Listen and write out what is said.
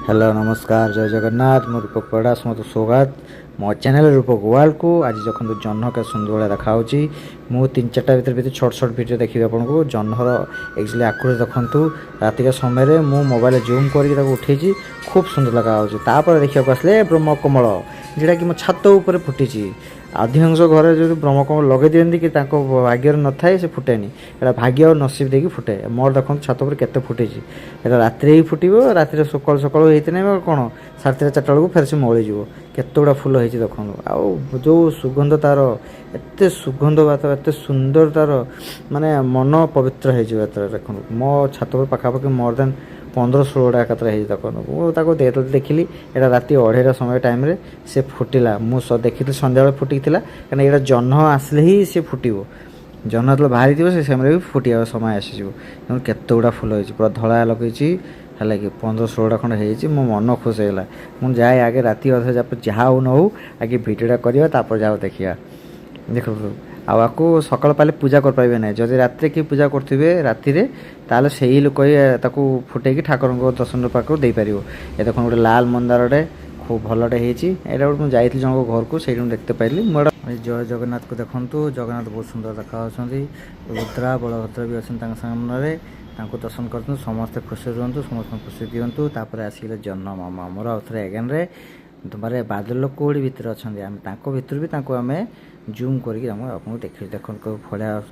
hello नमस्कार जय जगन्नाथ मो रूपक पड़ा समस्त स्वागत मो चैनल रूपक वर्ल्ड को आज देखो जह्न के सुंदर भाया देखा मु 3-4टा भितर छोट छोट वीडियो देखिए आपको जह्नर एक्चुअली आकृति देखूँ राति के समय मु मोबाइल जूम कर उठे खूब सुंदर लगा देखा आसले ब्रह्मकमल जोटा कि मो छात उपर फुटी अधिकांश घरे जो ब्रह्मकमल लगे दिखती कि भाग्य न थाए से फुटेनि एटा भाग्य और नसीब देखिए फुटे मोर देखो छात उपर केते फुटी रात ही फुटो रात सकाल सकाल होता कौन 3:30-4टा बेलू फेर से मौली केत गुड़ा फुल होती देखो जो सुगंध तार एत सुगंध बात एत सुंदर तार माने मन पवित्र हो देखो मो छात पर पाखापाखि मोर देन 15-16टा देखो देखिली एटा राति 2:30 समय टाइम रे से फुटिला मुझे देखी सन्ध्या फुटी कहीं यहाँ जह्न आसले ही सी फुटो जह्न जो बाहरी थी से समय भी फुटिया समय आसीज केत गुड़ा फुल हो पूरा धड़ा लगे है कि 15-16टा खंड हो मन खुश होगा मुझे जाए आगे राति अधे जहाँ हो न हो आगे भिडटा करवा जाओ देखिया देख आपको सकाल पाले पूजा कर पाइबे ना जदि रात कि पूजा करेंगे राति ताले से ही लोक फुटे ठाकुर को दर्शन पाक दे पार ये देख गोटे लाल मंदारे खूब भलटे होती गोटे मुझे जन घर को सही देखते पाइली मुझे जय जगन्नाथ को देखूँ जगन्नाथ बहुत सुंदर देखा रुद्रा बलभद्र भी अच्छे सामने दर्शन कर समस्ते खुशी रुहतु समस्त खुशी दिंतु तापर आसिले जन्म मामा मोर आउे एगेन रे तुम्हारे बादल लोक कोड़ी भितर अच्छा आम भितर भी आम जूम करके देख फड़ा